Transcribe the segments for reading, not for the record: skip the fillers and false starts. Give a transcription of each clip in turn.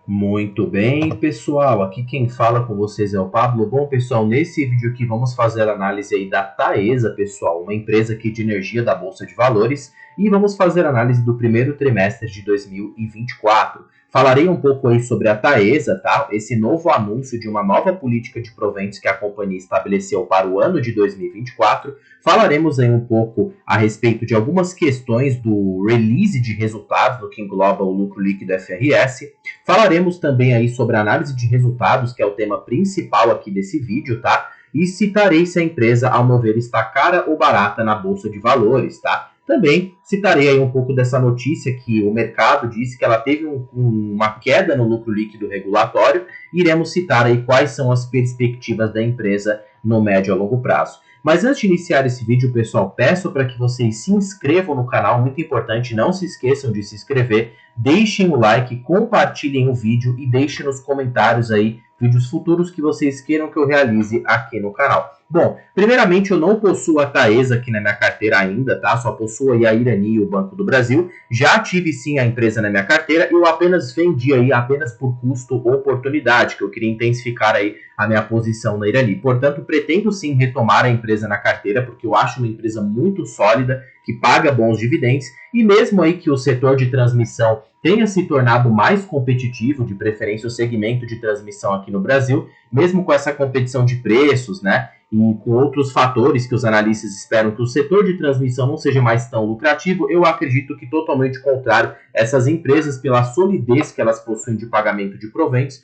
Muito bem, pessoal. Aqui quem fala com vocês é o Pablo. Bom, pessoal, nesse vídeo aqui vamos fazer a análise aí da Taesa, pessoal, uma empresa aqui de energia da Bolsa de Valores, e vamos fazer a análise do primeiro trimestre de 2024. Falarei um pouco aí sobre a Taesa, tá? Esse novo anúncio de uma nova política de proventos que a companhia estabeleceu para o ano de 2024. Falaremos aí um pouco a respeito de algumas questões do release de resultados, no que engloba o lucro líquido FRS. Falaremos também aí sobre a análise de resultados, que é o tema principal aqui desse vídeo, tá? E citarei se a empresa, ao meu ver, está cara ou barata na Bolsa de Valores, tá? Também citarei aí um pouco dessa notícia que o mercado disse que ela teve uma queda no lucro líquido regulatório. Iremos citar aí quais são as perspectivas da empresa no médio a longo prazo. Mas antes de iniciar esse vídeo, pessoal, peço para que vocês se inscrevam no canal, muito importante, não se esqueçam de se inscrever, deixem o like, compartilhem o vídeo e deixem nos comentários aí vídeos futuros que vocês queiram que eu realize aqui no canal. Bom, primeiramente eu não possuo a Taesa aqui na minha carteira ainda, tá? Só possuo aí a Irani e o Banco do Brasil. Já tive sim a empresa na minha carteira, eu apenas vendi aí apenas por custo ou oportunidade, que eu queria intensificar aí a minha posição na Irani. Portanto, pretendo sim retomar a empresa na carteira, porque eu acho uma empresa muito sólida, que paga bons dividendos, e mesmo aí que o setor de transmissão tenha se tornado mais competitivo, de preferência o segmento de transmissão aqui no Brasil, mesmo com essa competição de preços, né, e com outros fatores que os analistas esperam que o setor de transmissão não seja mais tão lucrativo, eu acredito que totalmente contrário, essas empresas, pela solidez que elas possuem de pagamento de proventos,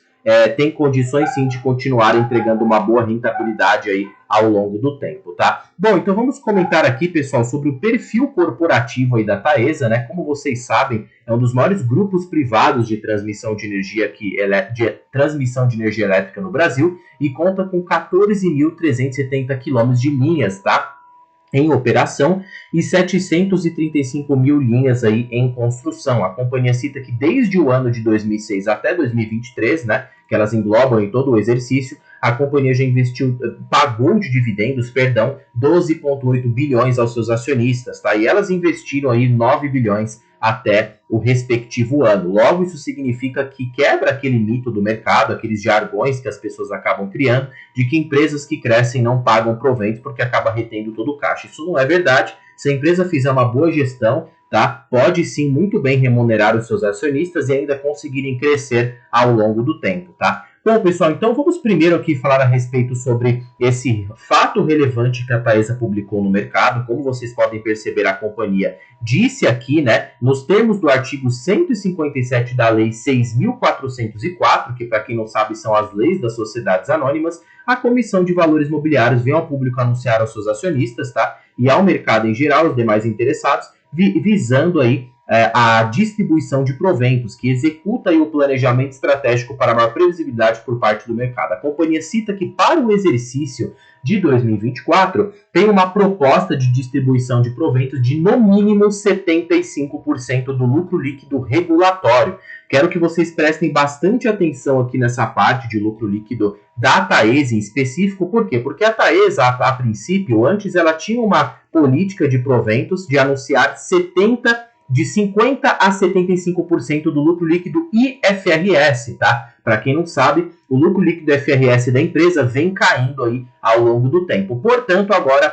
tem condições sim de continuar entregando uma boa rentabilidade aí ao longo do tempo, tá? Bom, então vamos comentar aqui, pessoal, sobre o perfil corporativo aí da Taesa, né? Como vocês sabem, é um dos maiores grupos privados de transmissão de energia elétrica no Brasil e conta com 14.370 quilômetros de linhas, tá? Em operação e 735 mil linhas aí em construção. A companhia cita que desde o ano de 2006 até 2023, né, que elas englobam em todo o exercício, a companhia já pagou de dividendos, 12,8 bilhões aos seus acionistas, tá? E elas investiram aí 9 bilhões até o respectivo ano. Logo, isso significa que quebra aquele mito do mercado, aqueles jargões que as pessoas acabam criando, de que empresas que crescem não pagam provento porque acaba retendo todo o caixa. Isso não é verdade. Se a empresa fizer uma boa gestão, tá, pode sim muito bem remunerar os seus acionistas e ainda conseguirem crescer ao longo do tempo, tá? Bom, pessoal, então vamos primeiro aqui falar a respeito sobre esse fato relevante que a Taesa publicou no mercado. Como vocês podem perceber, a companhia disse aqui, né, nos termos do artigo 157 da Lei 6.404, que para quem não sabe são as leis das sociedades anônimas, a Comissão de Valores Mobiliários vem ao público anunciar aos seus acionistas, tá, e ao mercado em geral, os demais interessados, visando aí a distribuição de proventos, que executa aí o planejamento estratégico para maior previsibilidade por parte do mercado. A companhia cita que para o exercício de 2024 tem uma proposta de distribuição de proventos de no mínimo 75% do lucro líquido regulatório. Quero que vocês prestem bastante atenção aqui nessa parte de lucro líquido da Taesa em específico. Por quê? Porque a Taesa, a princípio, antes ela tinha uma política de proventos de anunciar de 50% a 75% do lucro líquido IFRS, tá? Para quem não sabe, o lucro líquido IFRS da empresa vem caindo aí ao longo do tempo. Portanto, agora,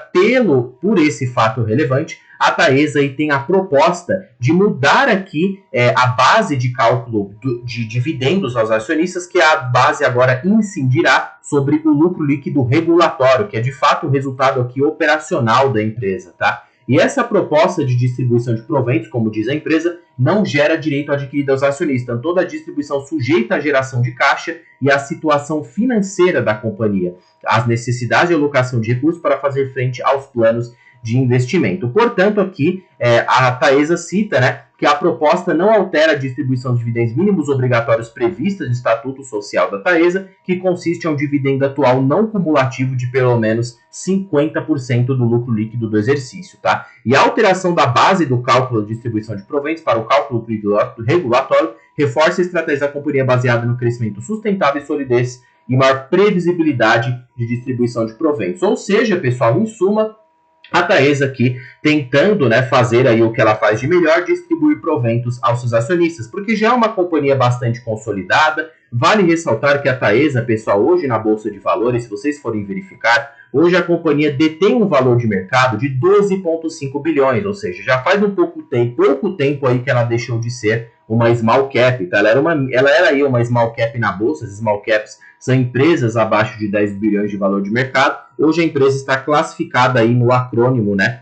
por esse fato relevante, a Taesa aí tem a proposta de mudar aqui a base de cálculo de dividendos aos acionistas, que a base agora incidirá sobre o lucro líquido regulatório, que é de fato o resultado aqui operacional da empresa, tá? E essa proposta de distribuição de proventos, como diz a empresa, não gera direito adquirido aos acionistas. Então, toda a distribuição sujeita à geração de caixa e à situação financeira da companhia, as necessidades de alocação de recursos para fazer frente aos planos de investimento. Portanto, aqui a Taesa cita, né, que a proposta não altera a distribuição de dividendos mínimos obrigatórios previstas no Estatuto Social da Taesa, que consiste em um dividendo atual não cumulativo de pelo menos 50% do lucro líquido do exercício, tá? E a alteração da base do cálculo de distribuição de proventos para o cálculo regulatório reforça a estratégia da companhia baseada no crescimento sustentável e solidez e maior previsibilidade de distribuição de proventos. Ou seja, pessoal, em suma, A Taesa aqui tentando, né, fazer aí o que ela faz de melhor, distribuir proventos aos seus acionistas, porque já é uma companhia bastante consolidada. Vale ressaltar que a Taesa, pessoal, hoje na Bolsa de Valores, se vocês forem verificar, hoje a companhia detém um valor de mercado de 12,5 bilhões, ou seja, já faz pouco tempo aí que ela deixou de ser uma small cap, tá? Ela era aí uma small cap na Bolsa. As small caps são empresas abaixo de 10 bilhões de valor de mercado. Hoje a empresa está classificada aí no acrônimo, né?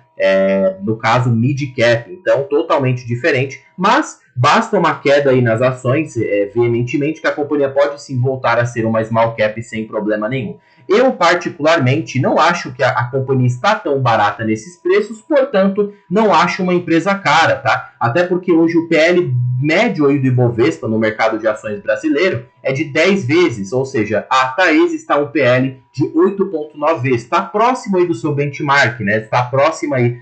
No caso, mid cap, então totalmente diferente, mas basta uma queda aí nas ações, veementemente, que a companhia pode sim voltar a ser uma small cap sem problema nenhum. Eu, particularmente, não acho que a companhia está tão barata nesses preços, portanto, não acho uma empresa cara, tá? Até porque hoje o PL médio aí do Ibovespa no mercado de ações brasileiro é de 10 vezes, ou seja, a Taesa está um PL de 8,9 vezes. Está próximo aí do seu benchmark, né? Está próximo aí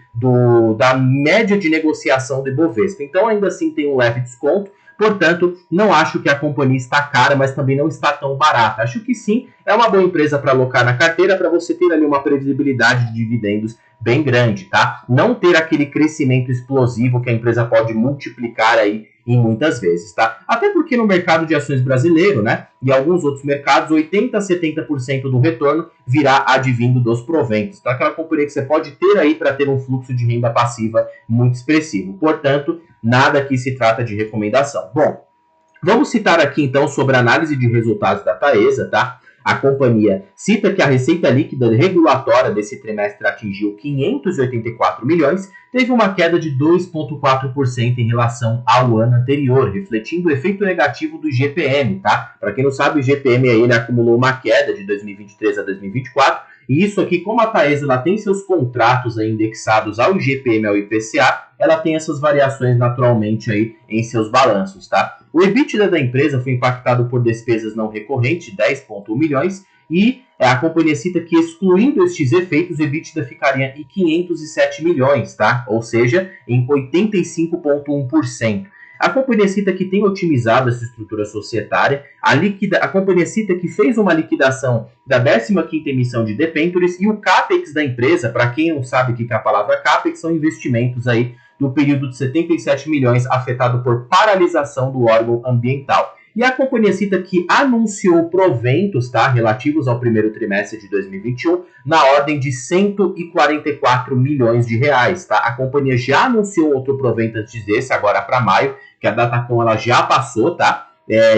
da média de negociação do Ibovespa. Então, ainda assim, tem um leve desconto. Portanto, não acho que a companhia está cara, mas também não está tão barata. Acho que sim, é uma boa empresa para alocar na carteira, para você ter ali uma previsibilidade de dividendos bem grande, tá? Não ter aquele crescimento explosivo que a empresa pode multiplicar aí em muitas vezes, tá? Até porque no mercado de ações brasileiro, né, e alguns outros mercados, 80 a 70% do retorno virá advindo dos proventos. Então, aquela companhia que você pode ter aí para ter um fluxo de renda passiva muito expressivo. Portanto, nada aqui se trata de recomendação. Bom, vamos citar aqui então sobre a análise de resultados da Taesa, tá? A companhia cita que a receita líquida regulatória desse trimestre atingiu 584 milhões, teve uma queda de 2,4% em relação ao ano anterior, refletindo o efeito negativo do IGPM, tá? Para quem não sabe, o IGPM aí, ele acumulou uma queda de 2023 a 2024, e isso aqui, como a Taesa ela tem seus contratos aí indexados ao IGPM, ao IPCA, ela tem essas variações naturalmente aí em seus balanços, tá? O EBITDA da empresa foi impactado por despesas não recorrentes, 10,1 milhões, e a companhia cita que, excluindo estes efeitos, o EBITDA ficaria em 507 milhões, tá? Ou seja, em 85,1%. A companhia cita que tem otimizado essa estrutura societária. A companhia cita que fez uma liquidação da 15ª emissão de debêntures, e o CAPEX da empresa, para quem não sabe o que é a palavra CAPEX, são investimentos aí do período de 77 milhões afetado por paralisação do órgão ambiental. E a companhia cita que anunciou proventos, tá, relativos ao primeiro trimestre de 2021 na ordem de 144 milhões de reais. Tá? A companhia já anunciou outro provento antes desse, agora para maio, que a Datacom ela já passou, tá?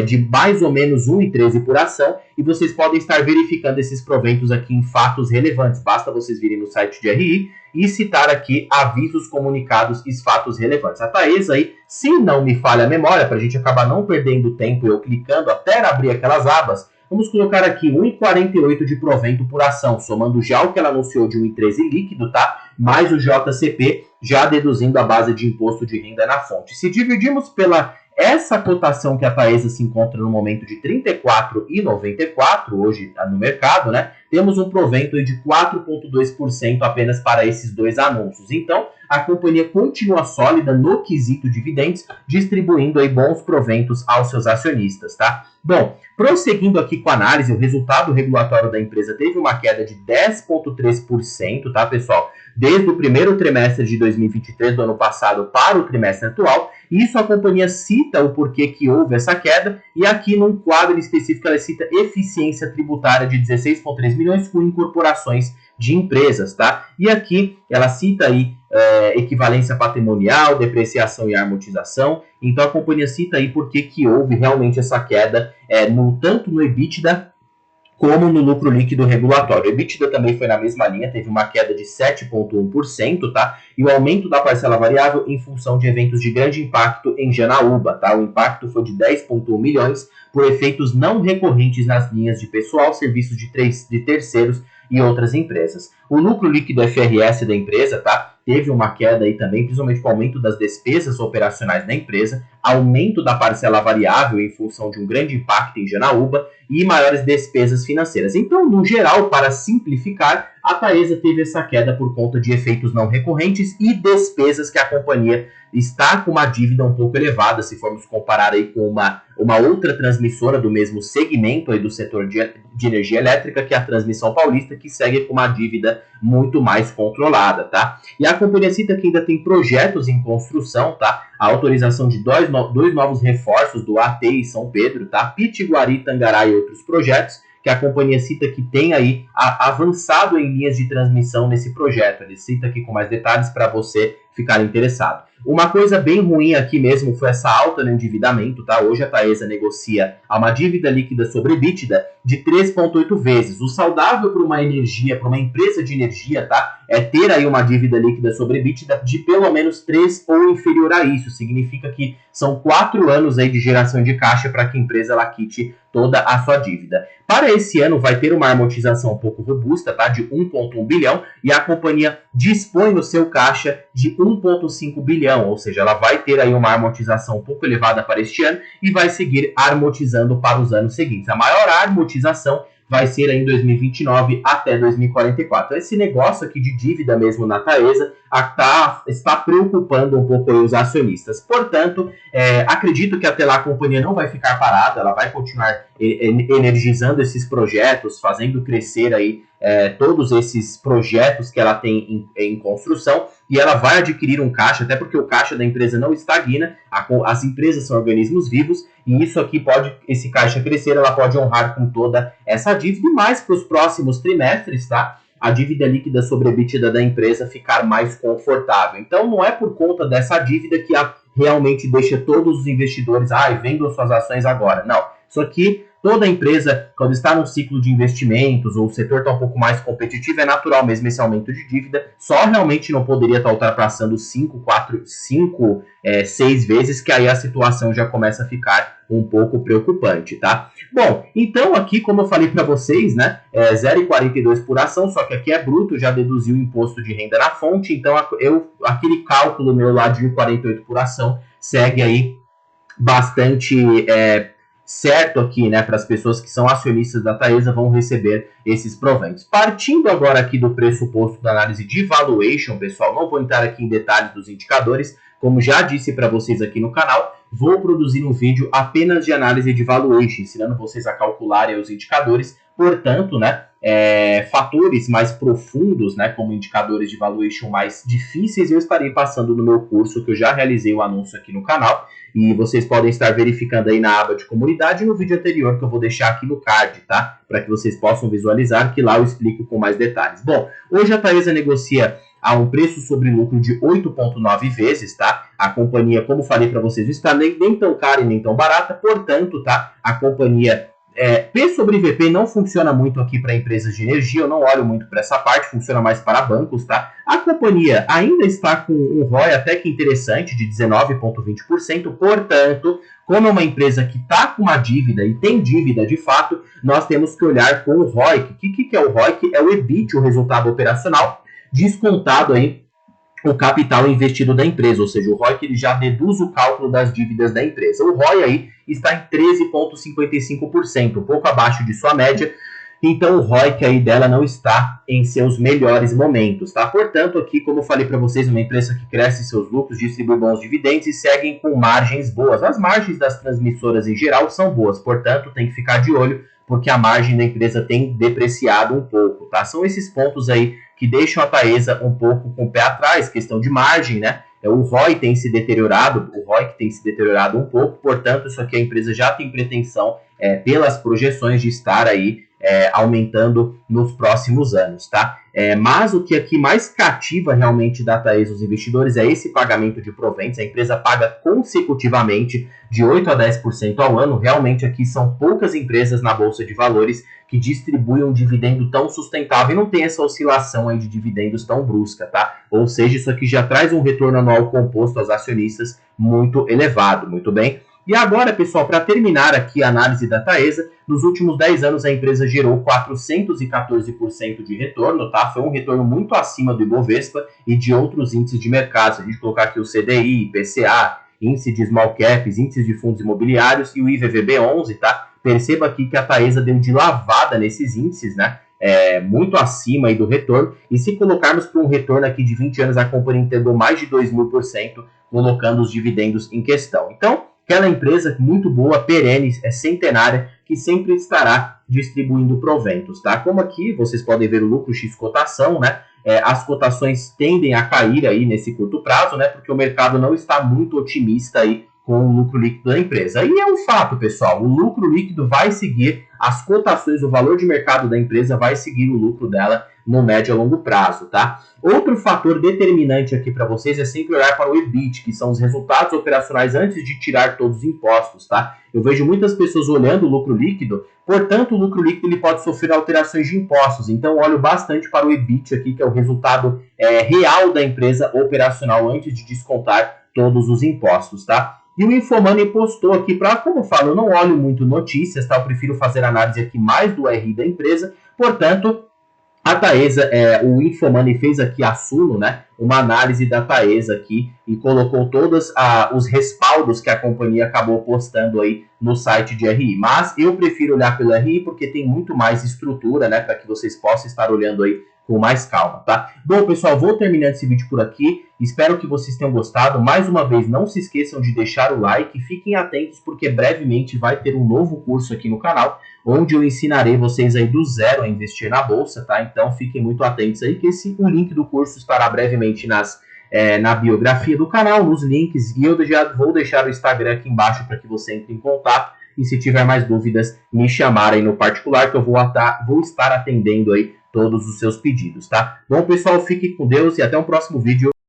De mais ou menos 1,13 por ação, e vocês podem estar verificando esses proventos aqui em fatos relevantes. Basta vocês virem no site de RI e citar aqui avisos, comunicados e fatos relevantes. A Taesa aí, se não me falha a memória, para a gente acabar não perdendo tempo eu clicando até abrir aquelas abas, vamos colocar aqui 1,48 de provento por ação, somando já o que ela anunciou de 1,13 líquido, tá? Mais o JCP, já deduzindo a base de imposto de renda na fonte. Se dividirmos pela essa cotação que a Taesa se encontra no momento de R$ 34,94 hoje no mercado, né? Temos um provento de 4,2% apenas para esses dois anúncios. Então, a companhia continua sólida no quesito dividendos, distribuindo aí bons proventos aos seus acionistas, tá? Bom, prosseguindo aqui com a análise, o resultado regulatório da empresa teve uma queda de 10,3%, tá, pessoal? Desde o primeiro trimestre de 2023 do ano passado para o trimestre atual. Isso a companhia cita o porquê que houve essa queda, e aqui num quadro específico ela cita eficiência tributária de 16,3 milhões com incorporações de empresas, tá? E aqui ela cita aí equivalência patrimonial, depreciação e amortização. Então a companhia cita aí porque que houve realmente essa queda tanto no EBITDA como no lucro líquido regulatório. O EBITDA também foi na mesma linha, teve uma queda de 7,1%, tá? E o aumento da parcela variável em função de eventos de grande impacto em Janaúba, tá? O impacto foi de 10,1 milhões por efeitos não recorrentes nas linhas de pessoal, serviços de terceiros e outras empresas. O lucro líquido FRS da empresa, tá? Teve uma queda aí também, principalmente com o aumento das despesas operacionais da empresa, aumento da parcela variável em função de um grande impacto em Janaúba e maiores despesas financeiras. Então, no geral, para simplificar, a Taesa teve essa queda por conta de efeitos não recorrentes e despesas que a companhia está com uma dívida um pouco elevada, se formos comparar aí com uma outra transmissora do mesmo segmento aí do setor de energia elétrica, que é a Transmissão Paulista, que segue com uma dívida muito mais controlada, tá? E a companhia cita que ainda tem projetos em construção, tá? A autorização de dois novos reforços do AT e São Pedro, tá? Pitiguari, Tangará e outros projetos, que a companhia cita que tem aí avançado em linhas de transmissão nesse projeto. Ele cita aqui com mais detalhes para você ficar interessado. Uma coisa bem ruim aqui mesmo foi essa alta no endividamento, tá? Hoje a Taesa negocia uma dívida líquida sobre EBITDA de 3,8 vezes. O saudável para uma empresa de energia, tá? É ter aí uma dívida líquida sobre EBITDA de pelo menos 3 ou inferior a isso. Significa que são 4 anos aí de geração de caixa para que a empresa ela quite toda a sua dívida. Para esse ano vai ter uma amortização um pouco robusta, tá? De 1,1 bilhão e a companhia dispõe no seu caixa de 1,5 bilhão, ou seja, ela vai ter aí uma amortização um pouco elevada para este ano e vai seguir amortizando para os anos seguintes. A maior amortização vai ser em 2029 até 2044. Esse negócio aqui de dívida mesmo na Taesa está preocupando um pouco aí os acionistas. Portanto, acredito que até lá a companhia não vai ficar parada, ela vai continuar energizando esses projetos, fazendo crescer aí todos esses projetos que ela tem em construção, e ela vai adquirir um caixa, até porque o caixa da empresa não estagna, as empresas são organismos vivos, e isso aqui esse caixa crescer, ela pode honrar com toda essa dívida, e mais para os próximos trimestres, tá? A dívida líquida sobre a EBITDA da empresa ficar mais confortável. Então não é por conta dessa dívida que realmente deixa todos os investidores, vendam suas ações agora. Não, isso aqui, toda empresa, quando está num ciclo de investimentos ou o setor está um pouco mais competitivo, é natural mesmo esse aumento de dívida, só realmente não poderia estar ultrapassando 6 vezes, que aí a situação já começa a ficar um pouco preocupante, tá? Bom, então aqui, como eu falei para vocês, né, 0,42 por ação, só que aqui é bruto, já deduzi o imposto de renda na fonte, então aquele cálculo meu lá de 1,48 por ação segue aí bastante certo aqui, né, para as pessoas que são acionistas da Taesa vão receber esses proventos. Partindo agora aqui do pressuposto da análise de valuation, pessoal, não vou entrar aqui em detalhes dos indicadores, como já disse para vocês aqui no canal, vou produzir um vídeo apenas de análise de valuation, ensinando vocês a calcularem os indicadores, portanto, né, fatores mais profundos, né, como indicadores de valuation mais difíceis, eu estarei passando no meu curso, que eu já realizei o anúncio aqui no canal, e vocês podem estar verificando aí na aba de comunidade no vídeo anterior que eu vou deixar aqui no card, tá? Para que vocês possam visualizar, que lá eu explico com mais detalhes. Bom, hoje a Taesa negocia a um preço sobre lucro de 8,9 vezes, tá? A companhia, como falei para vocês, não está nem tão cara e nem tão barata, portanto, tá? A companhia P sobre VP não funciona muito aqui para empresas de energia, eu não olho muito para essa parte, funciona mais para bancos, tá? A companhia ainda está com um ROI até que interessante, de 19,20%, portanto, como é uma empresa que está com uma dívida e tem dívida de fato, nós temos que olhar com o ROIC. O que é o ROIC? É o EBIT, o resultado operacional, descontado aí o capital investido da empresa, ou seja, o ROIC ele já deduz o cálculo das dívidas da empresa. O ROI aí está em 13,55%, um pouco abaixo de sua média, então o ROIC aí dela não está em seus melhores momentos, tá? Portanto, aqui, como eu falei para vocês, uma empresa que cresce seus lucros, distribui bons dividendos e seguem com margens boas. As margens das transmissoras em geral são boas, portanto, tem que ficar de olho, porque a margem da empresa tem depreciado um pouco, tá? São esses pontos aí que deixam a Taesa um pouco com o pé atrás, questão de margem, né? O ROI tem se deteriorado, o ROIC tem se deteriorado um pouco, portanto, isso aqui a empresa já tem pretensão, pelas projeções, de estar aí aumentando nos próximos anos, tá? Mas o que aqui mais cativa realmente da Taesa os investidores é esse pagamento de proventos. A empresa paga consecutivamente de 8% a 10% ao ano. Realmente aqui são poucas empresas na Bolsa de Valores que distribuem um dividendo tão sustentável e não tem essa oscilação aí de dividendos tão brusca, tá? Ou seja, isso aqui já traz um retorno anual composto aos acionistas muito elevado, muito bem? E agora, pessoal, para terminar aqui a análise da Taesa, nos últimos 10 anos a empresa gerou 414% de retorno, tá? Foi um retorno muito acima do Ibovespa e de outros índices de mercado. Se a gente colocar aqui o CDI, IPCA, índice de small caps, índices de fundos imobiliários e o IVVB11, tá? Perceba aqui que a Taesa deu de lavada nesses índices, né? muito acima aí do retorno, e se colocarmos para um retorno aqui de 20 anos, a companhia entregou mais de 2.000%, colocando os dividendos em questão. Então, aquela empresa muito boa, perene, centenária, que sempre estará distribuindo proventos, tá? Como aqui vocês podem ver o lucro X cotação, né? As cotações tendem a cair aí nesse curto prazo, né? Porque o mercado não está muito otimista aí com o lucro líquido da empresa. E é um fato, pessoal, o lucro líquido vai seguir as cotações, o valor de mercado da empresa vai seguir o lucro dela no médio a longo prazo, tá? Outro fator determinante aqui para vocês é sempre olhar para o EBIT, que são os resultados operacionais antes de tirar todos os impostos, tá? Eu vejo muitas pessoas olhando o lucro líquido, portanto, o lucro líquido ele pode sofrer alterações de impostos, então olho bastante para o EBIT aqui, que é o resultado real da empresa operacional antes de descontar todos os impostos, tá? E o Infomoney postou aqui para, como eu falo, eu não olho muito notícias, tá? Eu prefiro fazer análise aqui mais do RI da empresa, portanto, a Taesa, o Infomoney fez aqui a Suno, né? Uma análise da Taesa aqui e colocou todos os respaldos que a companhia acabou postando aí no site de RI. Mas eu prefiro olhar pelo RI porque tem muito mais estrutura, né? Para que vocês possam estar olhando aí com mais calma, tá? Bom, pessoal, vou terminando esse vídeo por aqui. Espero que vocês tenham gostado. Mais uma vez, não se esqueçam de deixar o like. Fiquem atentos porque brevemente vai ter um novo curso aqui no canal, onde eu ensinarei vocês aí do zero a investir na bolsa, tá? Então fiquem muito atentos aí que o link do curso estará brevemente na biografia do canal, nos links, e eu já vou deixar o Instagram aqui embaixo para que você entre em contato. E se tiver mais dúvidas, me chamarem no particular, que eu vou estar atendendo aí todos os seus pedidos, tá? Bom, pessoal, fique com Deus e até o próximo vídeo.